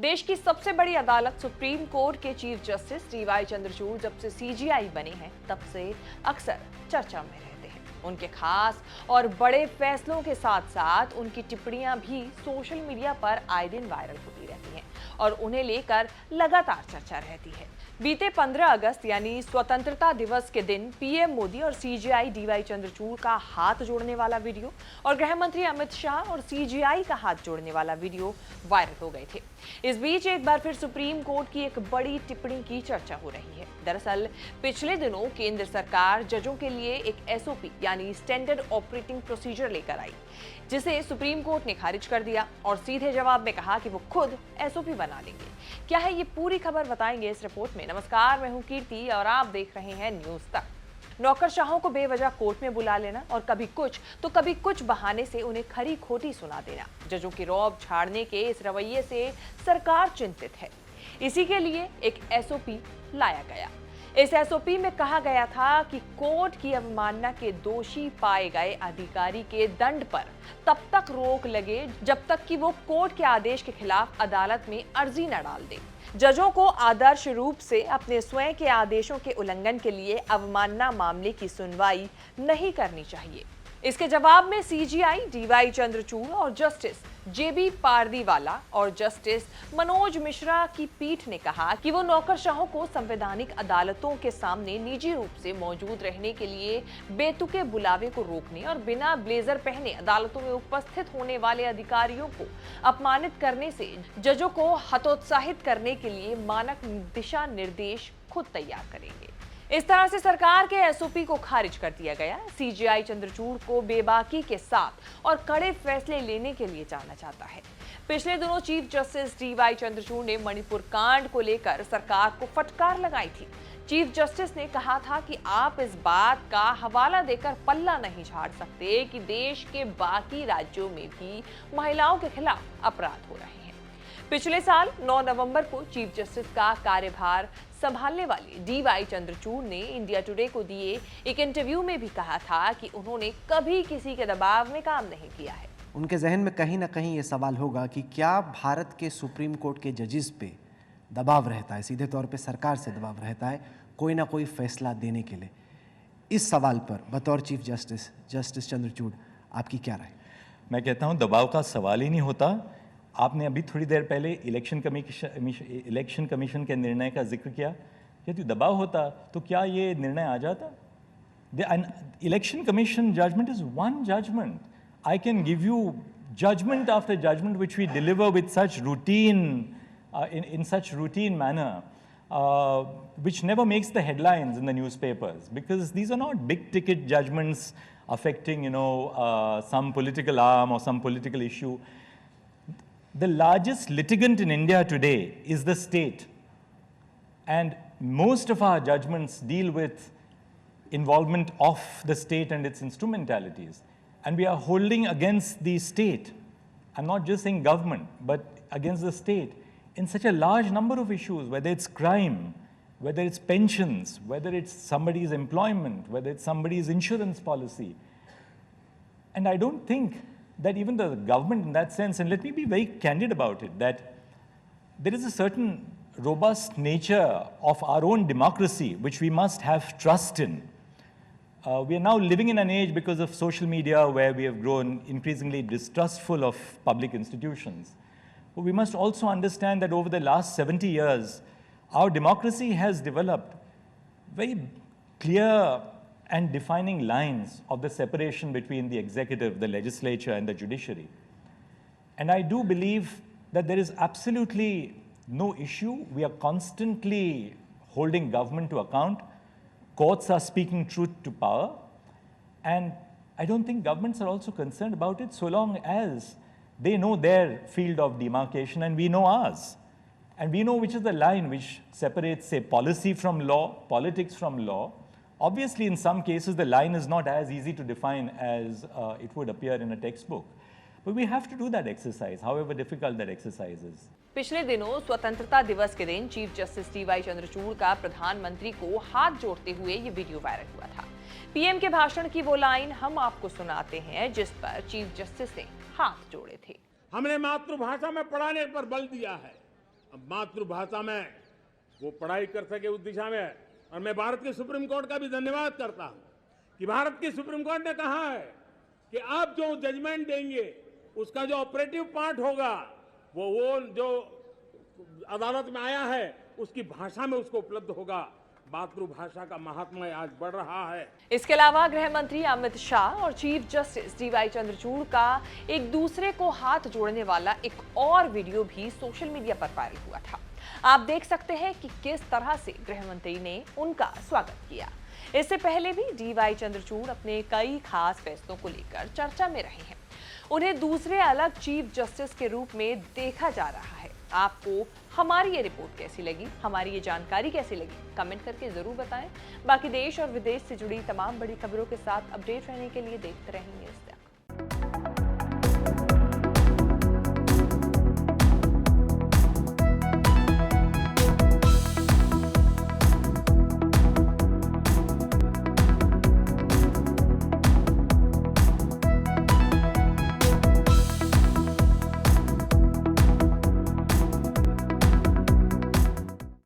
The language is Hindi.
देश की सबसे बड़ी अदालत सुप्रीम कोर्ट के चीफ जस्टिस डीवाई चंद्रचूड़ जब से सीजीआई बने हैं तब से अक्सर चर्चा में रहते हैं। उनके खास और बड़े फैसलों के साथ साथ उनकी टिप्पणियां भी सोशल मीडिया पर आए दिन वायरल होती रहती हैं और उन्हें लेकर लगातार चर्चा रहती है। बीते 15 अगस्त यानी स्वतंत्रता दिवस के दिन पीएम मोदी और सीजीआई डीवाई चंद्रचूड़ का हाथ जोड़ने वाला वीडियो और गृह मंत्री अमित शाह और सीजीआई का हाथ जोड़ने वाला वीडियो वायरल हो गए थे। इस बीच एक बार फिर सुप्रीम कोर्ट की एक बड़ी टिप्पणी की चर्चा हो रही है। दरअसल पिछले दिनों केंद्र सरकार जजों के लिए एक एसओपी यानी स्टैंडर्ड ऑपरेटिंग प्रोसीजर लेकर आई, जिसे सुप्रीम कोर्ट ने खारिज कर दिया और सीधे जवाब में कहा कि वो खुद एसओपी बना लेंगे। क्या है ये पूरी खबर, बताएंगे इस रिपोर्ट में। नमस्कार, मैं हूं कीर्ति और आप देख रहे हैं न्यूज तक। नौकरशाहों को बेवजह कोर्ट में बुला लेना और कभी कुछ तो कभी कुछ बहाने से उन्हें खरी खोटी सुना देना, जजों की रौब झाड़ने के इस रवैये से सरकार चिंतित है। इसी के लिए एक एसओपी लाया गया। इस एसओपी में कहा गया था कि कोर्ट की अवमानना के दोषी पाए गए अधिकारी के दंड पर तब तक रोक लगे जब तक कि वो कोर्ट के आदेश के खिलाफ अदालत में अर्जी न डाल दे। जजों को आदर्श रूप से अपने स्वयं के आदेशों के उल्लंघन के लिए अवमानना मामले की सुनवाई नहीं करनी चाहिए। इसके जवाब में सीजीआई डीवाई चंद्रचूड़ और जस्टिस जेबी पारदीवाला और जस्टिस मनोज मिश्रा की पीठ ने कहा कि वो नौकरशाहों को संवैधानिक अदालतों के सामने निजी रूप से मौजूद रहने के लिए बेतुके बुलावे को रोकने और बिना ब्लेजर पहने अदालतों में उपस्थित होने वाले अधिकारियों को अपमानित करने से जजों को हतोत्साहित करने के लिए मानक दिशा निर्देश खुद तैयार करेंगे। इस तरह से सरकार के एसओपी को खारिज कर दिया गया। सीजीआई चंद्रचूड़ को बेबाकी के साथ और कड़े फैसले लेने के लिए जाना जाता है। पिछले दिनों चीफ जस्टिस डीवाई चंद्रचूड़ ने मणिपुर कांड को लेकर सरकार को फटकार लगाई थी। चीफ जस्टिस ने कहा था कि आप इस बात का हवाला देकर पल्ला नहीं झाड़ सकते कि देश के बाकी राज्यों में भी महिलाओं के खिलाफ अपराध हो रहे हैं। पिछले साल 9 नवंबर को चीफ जस्टिस का कार्यभार संभालने वाले डीवाई चंद्रचूड़ ने इंडिया टुडे को दिए एक इंटरव्यू में भी कहा था कि उन्होंने कभी किसी के दबाव में काम नहीं किया है। उनके जहन में कहीं ना कहीं ये सवाल होगा कि क्या भारत के सुप्रीम कोर्ट के जजेस पे दबाव रहता है, सीधे तौर पे सरकार से दबाव रहता है कोई ना कोई फैसला देने के लिए। इस सवाल पर बतौर चीफ जस्टिस चंद्रचूड़ आपकी क्या राय? मैं कहता हूँ दबाव का सवाल ही नहीं होता। आपने अभी थोड़ी देर पहले इलेक्शन कमीशन के निर्णय का जिक्र किया। यदि दबाव होता तो क्या ये निर्णय आ जाता? Election commission judgement is one judgement. I can give you judgment after judgment which we deliver with such routine, in such routine manner, which never makes the headlines in the newspapers, because these are not big ticket judgments affecting, some political arm or some political issue. The largest litigant in India today is the state, and most of our judgments deal with involvement of the state and its instrumentalities. And we are holding against the state, I'm not just saying government, but against the state, in such a large number of issues, whether it's crime, whether it's pensions, whether it's somebody's employment, whether it's somebody's insurance policy. And I don't think that even the government in that sense, and let me be very candid about it, that there is a certain robust nature of our own democracy which we must have trust in. We are now living in an age, because of social media, where we have grown increasingly distrustful of public institutions. But we must also understand that over the last 70 years, our democracy has developed very clear and defining lines of the separation between the executive, the legislature, and the judiciary. And I do believe that there is absolutely no issue. We are constantly holding government to account. Courts are speaking truth to power. And I don't think governments are also concerned about it, so long as they know their field of demarcation and we know ours. And we know which is the line which separates, say, policy from law, politics from law. Obviously, in some cases, the line is not as easy to define as it would appear in a textbook. But we have to do that exercise, however difficult that exercise is. पिछले दिनों स्वतंत्रता दिवस के दिन चीफ जस्टिस डीवाई चंद्रचूड़ का प्रधानमंत्री को हाथ जोड़ते हुए ये वीडियो वायरल हुआ था। पीएम के भाषण की वो लाइन हम आपको सुनाते हैं जिस पर चीफ जस्टिस ने हाथ जोड़े थे। हमने मातृभाषा में पढ़ाने पर बल दिया है, मातृभाषा में वो पढ़ाई कर सके उस दिशा में। और मैं भारत के सुप्रीम कोर्ट का भी धन्यवाद करता हूं कि भारत की सुप्रीम कोर्ट ने कहा है कि आप जो जजमेंट देंगे उसका जो ऑपरेटिव पार्ट होगा वो जो अदालत में आया है उसकी भाषा में उसको उपलब्ध होगा। मातृभाषा का महात्म्य आज बढ़ रहा है। इसके अलावा गृह मंत्री अमित शाह और चीफ जस्टिस डीवाई चंद्रचूड़ का एक दूसरे को हाथ जोड़ने वाला एक और वीडियो भी सोशल मीडिया पर वायरल हुआ था। आप देख सकते हैं कि किस तरह से गृह मंत्री ने उनका स्वागत किया। इससे पहले भी डीवाई चंद्रचूड़ अपने कई खास फैसलों को लेकर चर्चा में रहे हैं। उन्हें दूसरे अलग चीफ जस्टिस के रूप में देखा जा रहा है। आपको हमारी ये रिपोर्ट कैसी लगी, हमारी ये जानकारी कैसी लगी, कमेंट करके जरूर बताएं। बाकी देश और विदेश से जुड़ी तमाम बड़ी खबरों के साथ अपडेट रहने के लिए देखते रहें न्यूज़।